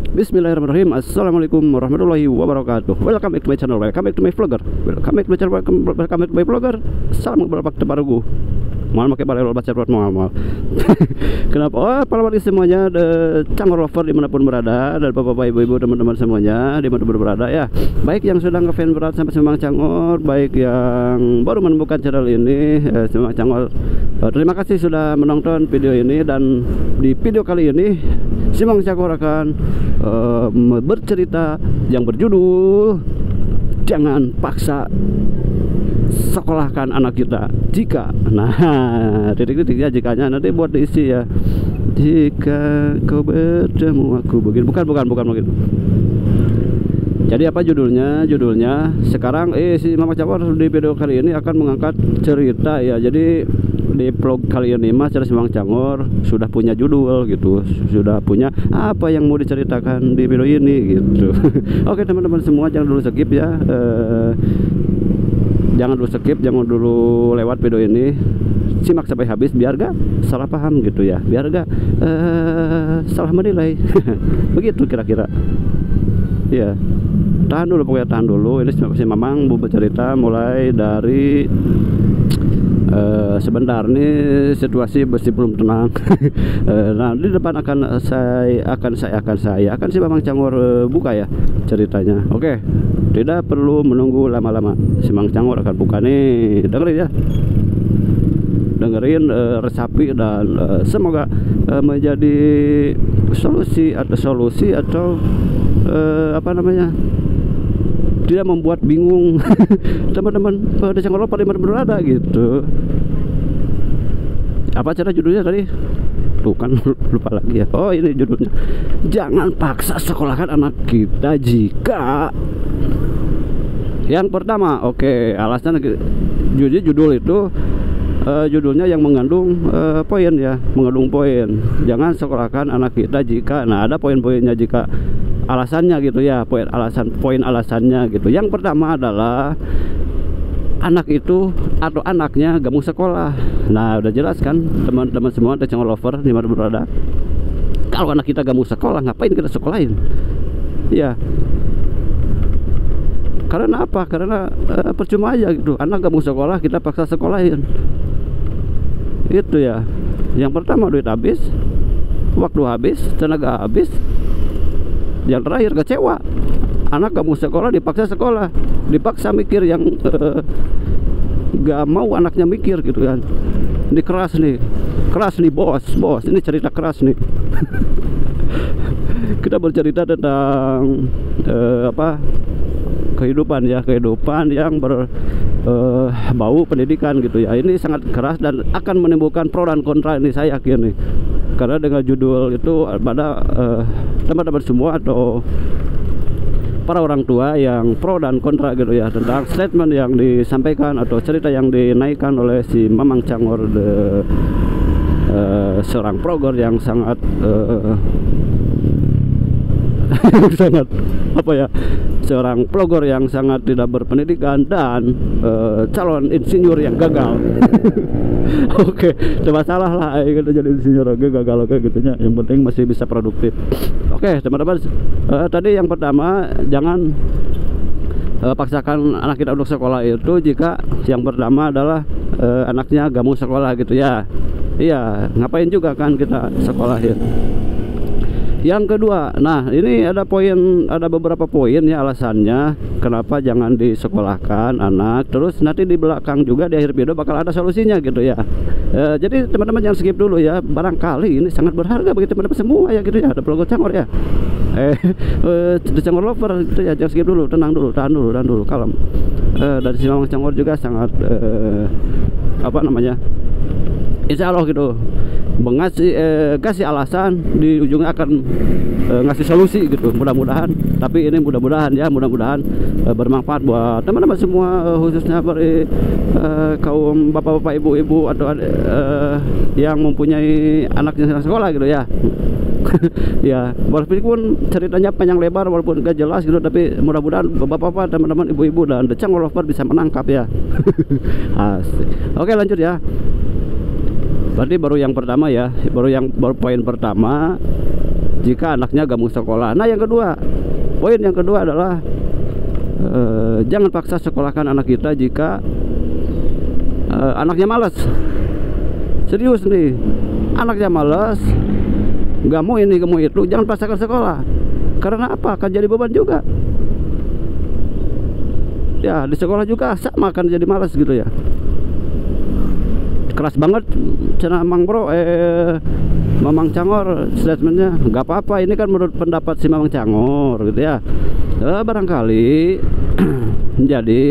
Bismillahirrahmanirrahim. Assalamualaikum warahmatullahi wabarakatuh. Welcome back to my channel. Welcome back to my vlogger. Welcome back to my channel. Welcome back to my vlogger. Salam berapa tebarugu. Mohon pakai balai baca perut mal. Kenapa? Oh, para semuanya, Cangor lover dimanapun berada, dan bapak-bapak, ibu-ibu, teman-teman semuanya dimanapun berada ya. Baik yang sudah ngefans berat sampai Semang Cangor, baik yang baru menemukan channel ini, Semang Cangor. Terima kasih sudah menonton video ini, dan di video kali ini Semang Cangor akan bercerita yang berjudul Jangan Paksa Sekolahkan Anak Kita Jika, nah titik-titiknya jikanya nanti buat diisi ya. Jika kau bertemu aku begini, bukan mungkin. Jadi apa judulnya? Judulnya sekarang si Mama Cangor di video kali ini akan mengangkat cerita ya. Jadi di vlog kali ini Mas Semang Cangor sudah punya judul gitu, sudah punya apa yang mau diceritakan di video ini gitu. Oke teman-teman semua, jangan dulu skip ya. Jangan dulu skip, jangan dulu lewat video ini, simak sampai habis biar gak salah paham gitu ya, biar gak salah menilai. Begitu kira-kira ya. Tahan dulu, pokoknya tahan dulu. Ini si Mamang mau bercerita mulai dari sebentar nih, situasi masih belum tenang. Nah di depan akan si Mamang Cangor buka ya ceritanya. Oke, tidak perlu menunggu lama-lama, si Mamang Cangor akan buka nih. Dengerin ya, dengerin, resapi, dan semoga menjadi solusi atau apa namanya, tidak membuat bingung teman-teman pada Cangor pada berada gitu. Apa cara judulnya tadi? Tuh kan lupa lagi ya. Oh ini judulnya, Jangan Paksa Sekolahkan Anak Kita Jika. Yang pertama, oke, alasan judul itu judulnya yang mengandung poin ya, mengandung poin. Jangan sekolahkan anak kita jika. Nah ada poin-poinnya jika, alasannya gitu ya, poin alasannya gitu. Yang pertama adalah anak itu atau anaknya gak mau sekolah. Nah udah jelas kan teman-teman semua, Cangor lover di mana berada. Kalau anak kita gak mau sekolah, ngapain kita sekolahin ya? Karena apa? Karena percuma aja gitu, anak gak mau sekolah kita paksa sekolahin. Itu ya. Yang pertama duit habis, waktu habis, tenaga habis. Yang terakhir kecewa, anak gak mau sekolah dipaksa sekolah, dipaksa mikir yang gak mau anaknya mikir gitu kan. Ini keras nih bos, ini cerita keras nih. Kita bercerita tentang kehidupan yang berbau pendidikan gitu ya. Ini sangat keras dan akan menimbulkan pro dan kontra ini, saya yakin nih. Karena dengan judul itu pada teman-teman semua atau para orang tua yang pro dan kontra gitu ya, tentang statement yang disampaikan atau cerita yang dinaikkan oleh si Mamang Cangor, seorang vlogger yang sangat seorang vlogger yang sangat tidak berpendidikan dan calon insinyur yang gagal. Oke, tidak masalah lah kita jadi insinyur gagal, oke gitunya. Yang penting masih bisa produktif. Oke teman-teman, tadi yang pertama, jangan paksakan anak kita untuk sekolah itu jika yang pertama adalah anaknya gak mau sekolah gitu ya. Iya, ngapain juga kan kita sekolahin. Yang kedua, nah ini ada beberapa poin ya alasannya kenapa jangan disekolahkan anak. Terus nanti di belakang juga di akhir video bakal ada solusinya gitu ya. Jadi teman-teman jangan skip dulu ya, barangkali ini sangat berharga bagi teman-teman semua ya gitu ya. Ada vlogger Cangor ya, Cangor lover gitu ya. Jangan skip dulu, tenang dulu, tahan dulu, kalem. Dari si Mamang Cangor juga sangat insya Allah gitu, kasih alasan, di ujungnya akan ngasih solusi gitu, mudah-mudahan. Tapi ini mudah-mudahan bermanfaat buat teman-teman semua, khususnya bagi kaum bapak-bapak, ibu-ibu atau yang mempunyai anaknya sedang sekolah gitu ya. Ya walaupun ceritanya panjang lebar, walaupun gak jelas gitu, tapi mudah-mudahan bapak-bapak, teman-teman, ibu-ibu, dan Cangor lover bisa menangkap ya. Asik. Oke lanjut ya. Berarti baru yang pertama ya, baru poin pertama jika anaknya gak mau sekolah. Nah yang kedua, poin yang kedua adalah jangan paksa sekolahkan anak kita jika anaknya malas. Serius nih, anaknya malas, gak mau ini, gak mau itu, jangan paksakan sekolah. Karena apa? Akan jadi beban juga. Ya di sekolah juga sama akan jadi malas gitu ya. Keras banget cina Mang Bro, Mamang Cangor statementnya. Gak apa-apa, ini kan menurut pendapat si Mamang Cangor gitu ya. Barangkali menjadi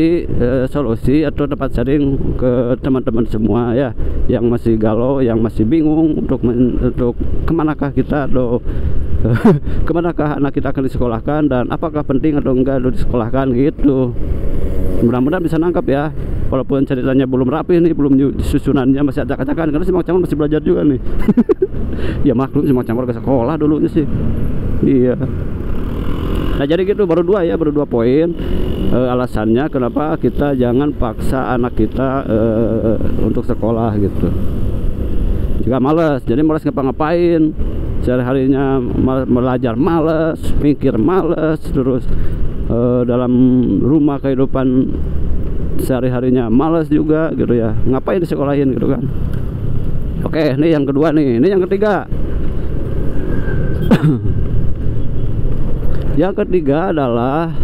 solusi atau tempat sharing ke teman-teman semua ya, yang masih galau, yang masih bingung untuk kemanakah kita atau kemanakah anak kita akan disekolahkan, dan apakah penting atau enggak disekolahkan gitu. Mudah-mudahan bisa nangkap ya, walaupun ceritanya belum rapi nih, belum susunannya masih acak-acakan, karena si Mang Cangor masih belajar juga nih. Ya maklum si Mang Cangor ke sekolah dulunya sih. Iya. Nah jadi gitu, baru dua poin alasannya kenapa kita jangan paksa anak kita untuk sekolah gitu. Jika malas, jadi malas ngapa-ngapain, sehari-harinya belajar malas, mikir malas, terus dalam rumah kehidupan sehari-harinya malas juga gitu ya, ngapain disekolahin gitu kan. Oke, ini yang kedua nih, ini yang ketiga. Yang ketiga adalah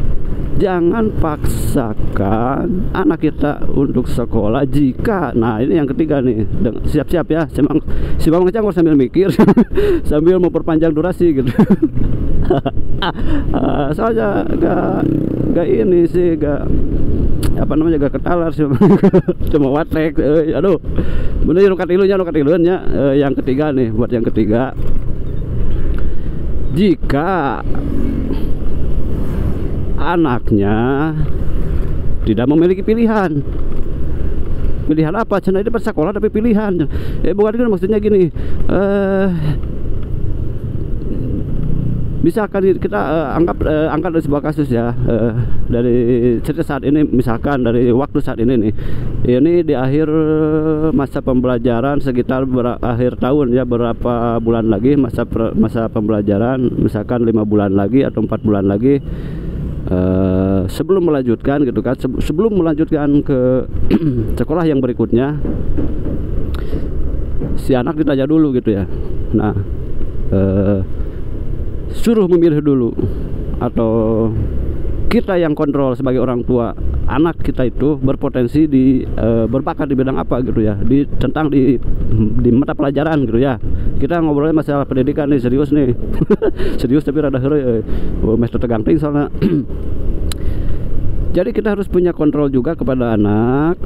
jangan paksakan anak kita untuk sekolah jika, nah ini yang ketiga nih, siap-siap ya, si Bang Cangor sambil mikir sambil memperpanjang durasi gitu. Soalnya gak ini sih, gak apa namanya, gak ketalar sih. Cuma watek, aduh bener nukat ilunya. Yang ketiga nih, buat yang ketiga, jika anaknya tidak memiliki pilihan apa, cina ini bersekolah tapi pilihan, bukan kan, maksudnya gini, misalkan kita angkat dari sebuah kasus ya, dari cerita saat ini, misalkan dari waktu saat ini nih, ini di akhir masa pembelajaran, sekitar akhir tahun ya, berapa bulan lagi masa pembelajaran, misalkan 5 bulan lagi atau 4 bulan lagi, sebelum melanjutkan gitu kan, sebelum melanjutkan ke sekolah yang berikutnya, si anak ditanya dulu gitu ya. Nah suruh memilih dulu, atau kita yang kontrol sebagai orang tua, anak kita itu berpotensi berbakat di bidang apa gitu ya, tentang di mata pelajaran gitu ya. Kita ngobrolnya masalah pendidikan nih, serius nih. Serius tapi rada heureuy, mesti tegang ting soalnya. Jadi kita harus punya kontrol juga kepada anak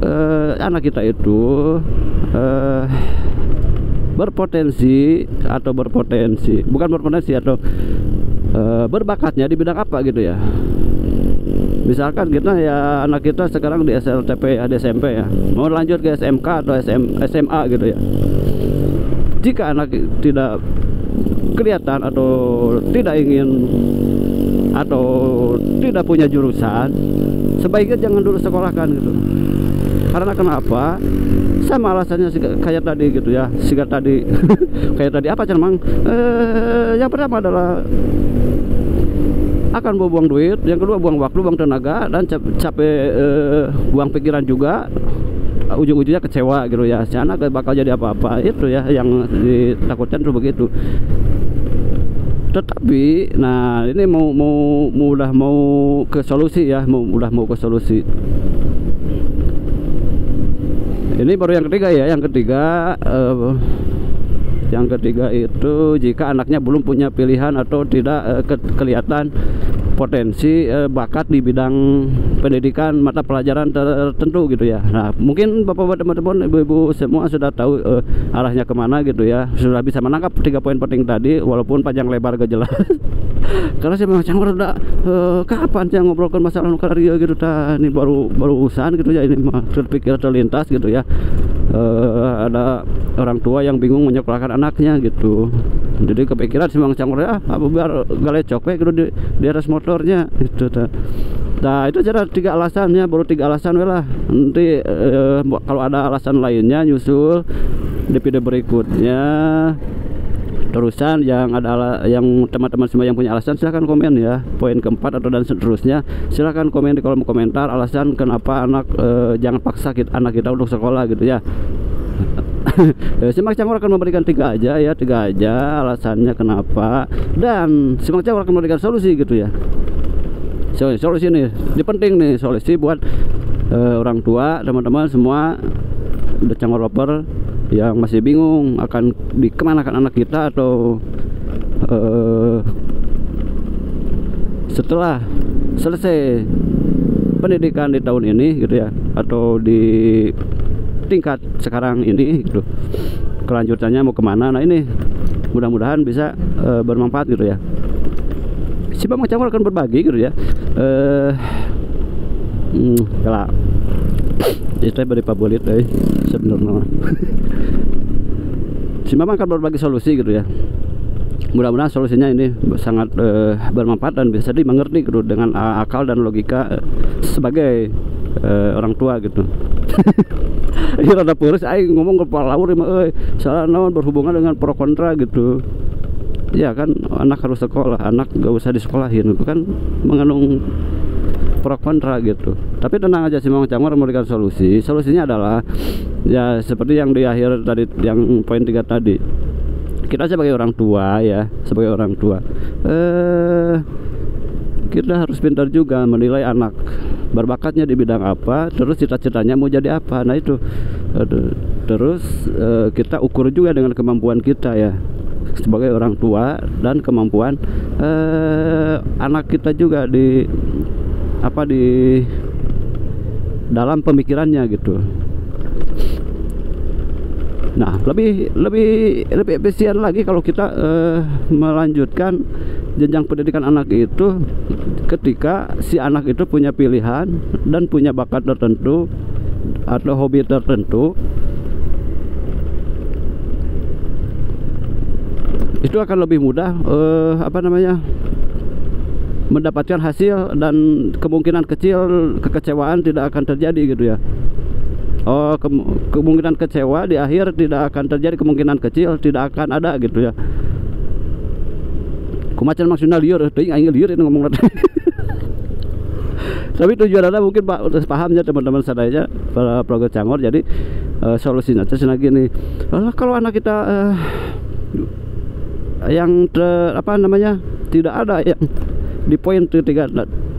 kita itu berbakatnya di bidang apa gitu ya. Misalkan kita ya, anak kita sekarang di SLTP ya, di SMP ya, mau lanjut ke SMK atau SMA gitu ya. Jika anak tidak kelihatan atau tidak ingin atau tidak punya jurusan, sebaiknya jangan dulu sekolahkan gitu. Karena kenapa? Sama alasannya kayak tadi gitu ya, kayak tadi apa Mang? Yang pertama adalah akan buang duit, yang kedua buang waktu, buang tenaga, dan capek, buang pikiran juga, ujung-ujungnya kecewa gitu ya. Si anak gak bakal jadi apa-apa, itu ya yang ditakutkan tuh begitu. Tetapi nah ini udah mau ke solusi ya, udah mau ke solusi. Ini baru yang ketiga ya, yang ketiga itu jika anaknya belum punya pilihan atau tidak kelihatan potensi bakat di bidang pendidikan mata pelajaran tertentu gitu ya. Nah mungkin bapak-bapak, teman-teman, ibu-ibu semua sudah tahu arahnya kemana gitu ya, sudah bisa menangkap 3 poin penting tadi, walaupun panjang lebar gak jelas. Karena saya memang canggur udah kapan saya ngobrolkan masalah nukaria gitu, ini baru urusan gitu ya, ini mah terpikir terlintas gitu ya. Ada orang tua yang bingung menyekolahkan anaknya gitu, jadi kepikiran si Mang Canggur ya, apa biar galecok gitu di atas motornya gitu. Nah itu cara 3 alasannya, baru 3 alasan lah. Nanti kalau ada alasan lainnya nyusul di video berikutnya. Terusan yang yang teman-teman semua yang punya alasan silahkan komen ya. Poin keempat atau dan seterusnya silahkan komen di kolom komentar alasan kenapa jangan paksa anak kita untuk sekolah gitu ya. Simak Cangor akan memberikan 3 aja ya, 3 aja alasannya kenapa, dan Simak Cangor akan memberikan solusi gitu ya. Solusi nih, ini penting nih, solusi buat orang tua, teman-teman semua The Cangor Lover yang masih bingung akan dikemanakan anak kita, atau setelah selesai pendidikan di tahun ini gitu ya, atau di tingkat sekarang ini gitu, kelanjutannya mau kemana. Nah ini mudah-mudahan bisa bermanfaat gitu ya. Si Bang Cangor akan berbagi gitu ya. Kalau itu beri pabulit sebenarnya. Si Mama akan berbagi solusi gitu ya. Mudah-mudahan solusinya ini sangat bermanfaat dan bisa dimengerti gitu dengan akal dan logika sebagai orang tua gitu. Ini rada purus aing ngomong kepala laur salah naon berhubungan dengan pro kontra gitu. Ya kan anak harus sekolah, anak gak usah disekolahin, itu kan mengandung pro kontra gitu. Tapi tenang aja, si Mang Cangor memberikan solusi. Solusinya adalah ya seperti yang di akhir tadi, yang poin 3 tadi. Kita sebagai orang tua ya, sebagai orang tua kita harus pintar juga menilai anak berbakatnya di bidang apa, terus cita-citanya mau jadi apa. Nah itu terus kita ukur juga dengan kemampuan kita ya sebagai orang tua, dan kemampuan anak kita juga di dalam pemikirannya gitu. Nah, lebih efisien lagi kalau kita melanjutkan jenjang pendidikan anak itu ketika si anak itu punya pilihan dan punya bakat tertentu atau hobi tertentu. Itu akan lebih mudah mendapatkan hasil, dan kemungkinan kecil kekecewaan tidak akan terjadi gitu ya. Kemungkinan kecewa di akhir tidak akan terjadi, kemungkinan kecil tidak akan ada gitu ya. Kumacan maksudnya liur, teuing aing liur ini ngomong. Tapi tujuan Anda mungkin Pak udah pahamnya teman-teman sadaya para program Cangor. Jadi solusinya cenah gini. Kalau anak kita yang tidak ada yang di poin 3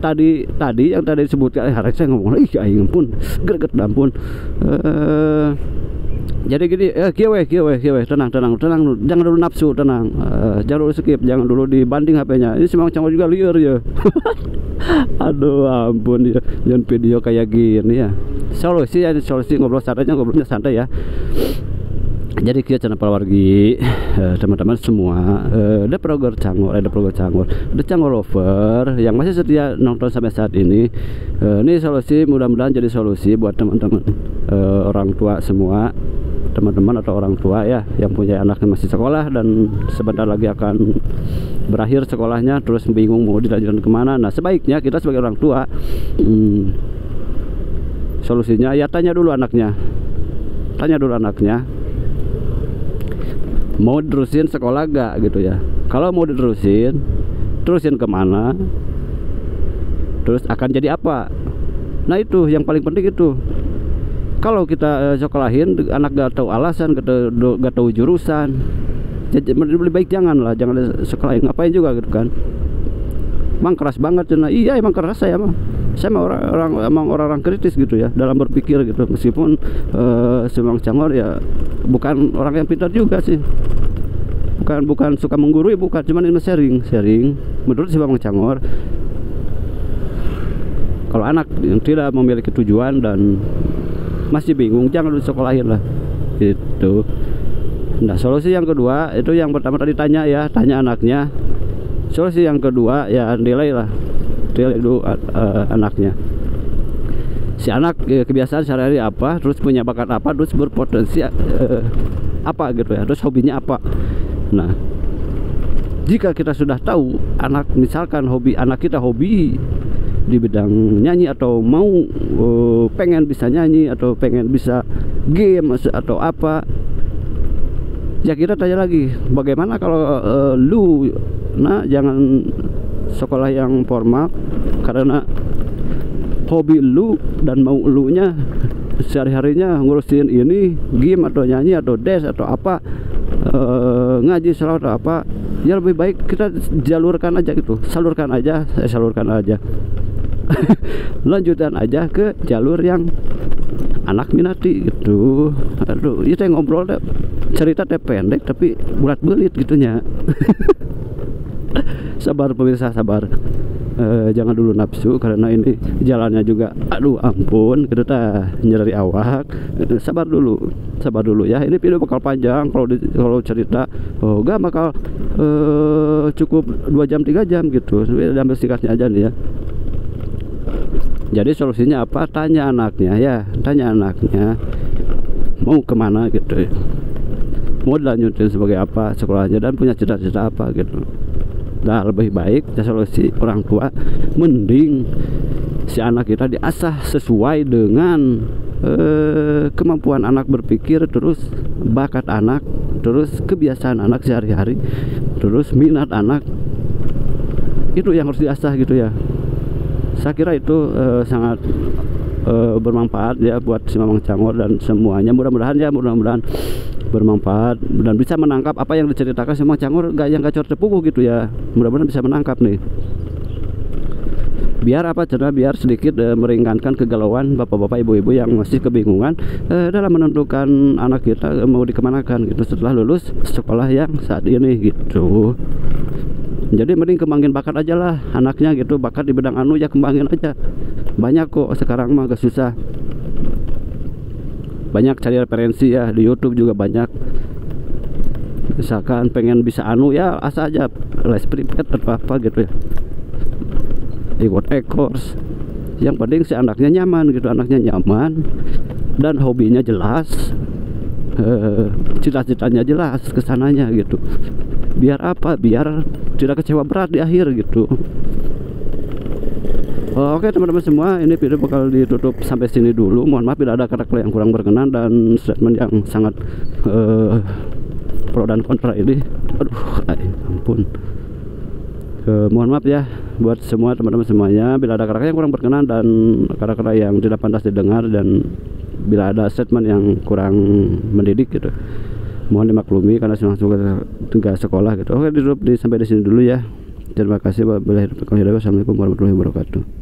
tadi yang tadi disebutkan, harus saya ngomong aing pun greget ampun. Jadi gini, kieu tenang, jangan dulu nafsu, tenang, jangan dulu skip, jangan dulu dibanding HP-nya. Ini si Mang Cangor juga liar ya. Aduh ampun ya, jangan video kayak gini ya. Solusi ngobrolnya santai ya. Jadi kita channel wargi teman-teman semua, ada program Cangor, The Cangor Lover yang masih setia nonton sampai saat ini. Ini solusi, mudah-mudahan jadi solusi buat teman-teman orang tua semua, teman-teman atau orang tua ya yang punya anak yang masih sekolah dan sebentar lagi akan berakhir sekolahnya, terus bingung mau dilanjutkan kemana. Nah sebaiknya kita sebagai orang tua, solusinya ya tanya dulu anaknya mau terusin sekolah gak gitu ya. Kalau mau terusin kemana, terus akan jadi apa. Nah itu yang paling penting itu. Kalau kita sekolahin anak gak tahu alasan, gak tahu jurusan, lebih baik jangan sekolahin, ngapain juga gitu kan. Emang keras banget cina. Iya emang keras saya mah orang kritis gitu ya dalam berpikir gitu, meskipun si Mang Cangor ya bukan orang yang pintar juga sih, bukan suka menggurui, bukan, cuman ini sharing menurut si Mang Cangor. Kalau anak yang tidak memiliki tujuan dan masih bingung, jangan disekolahin lah gitu. Nah solusi yang kedua itu, yang pertama tadi tanya anaknya. Solusi yang kedua ya nilai dulu anaknya. Si anak kebiasaan sehari-hari apa, terus punya bakat apa, terus berpotensi apa gitu ya, terus hobinya apa. Nah jika kita sudah tahu misalkan anak kita hobi di bidang nyanyi, atau mau pengen bisa nyanyi, atau pengen bisa game atau apa, Ya kita tanya lagi, bagaimana kalau lu jangan sekolah yang formal, karena hobi lu dan mau lu nya sehari-harinya ngurusin ini game atau nyanyi atau dance atau apa, ngaji selawat atau apa, ya lebih baik kita salurkan aja gitu, salurkan aja lanjutan aja ke jalur yang anak minati gitu. Aduh, itu yang ngobrol deh, cerita teh pendek tapi bulat belit gitunya. Sabar pemirsa, sabar. Jangan dulu nafsu, karena ini jalannya juga aduh ampun gitu nyeri awak. Sabar dulu ya, ini video bakal panjang kalau cerita. Gak bakal cukup 2 jam 3 jam gitu, ambil singkatnya aja nih ya. Jadi solusinya apa? Tanya anaknya mau kemana gitu, mau dilanjutin sebagai apa sekolahnya, dan punya cita-cita apa gitu. Nah, lebih baik solusi orang tua, mending si anak kita diasah sesuai dengan kemampuan anak berpikir, terus bakat anak, terus kebiasaan anak sehari-hari, terus minat anak, itu yang harus diasah gitu ya. Saya kira itu sangat bermanfaat ya buat si Mamang Cangor dan semuanya. Mudah-mudahan bermanfaat dan bisa menangkap apa yang diceritakan si Mamang Cangor, gak yang gacor tepuku gitu ya. Mudah-mudahan bisa menangkap nih. Biar apa, biar sedikit meringankan kegalauan bapak-bapak, ibu-ibu yang masih kebingungan dalam menentukan anak kita mau dikemanakan gitu setelah lulus sekolah yang saat ini gitu. Jadi mending kembangin bakat aja lah anaknya gitu, bakat di bidang anu ya kembangin aja. Banyak kok sekarang mah, gak susah. Banyak cari referensi ya, di YouTube juga banyak. Misalkan pengen bisa anu ya asal aja les privat atau apa gitu ya, ikut e-course. Yang penting si anaknya nyaman gitu, dan hobinya jelas, cita-citanya jelas kesananya gitu. Biar apa? Biar tidak kecewa berat di akhir gitu. Oke teman-teman semua, ini video bakal ditutup sampai sini dulu. Mohon maaf bila ada kata-kata yang kurang berkenan dan statement yang sangat pro dan kontra ini. Aduh, ampun. Mohon maaf ya buat semua teman-teman semuanya bila ada kata-kata yang kurang berkenan dan kata-kata yang tidak pantas didengar, dan bila ada statement yang kurang mendidik gitu, mohon dimaklumi karena sudah sekolah gitu. Oke, ditutup sampai di sini dulu ya. Terima kasih. Wassalamualaikum warahmatullahi wabarakatuh.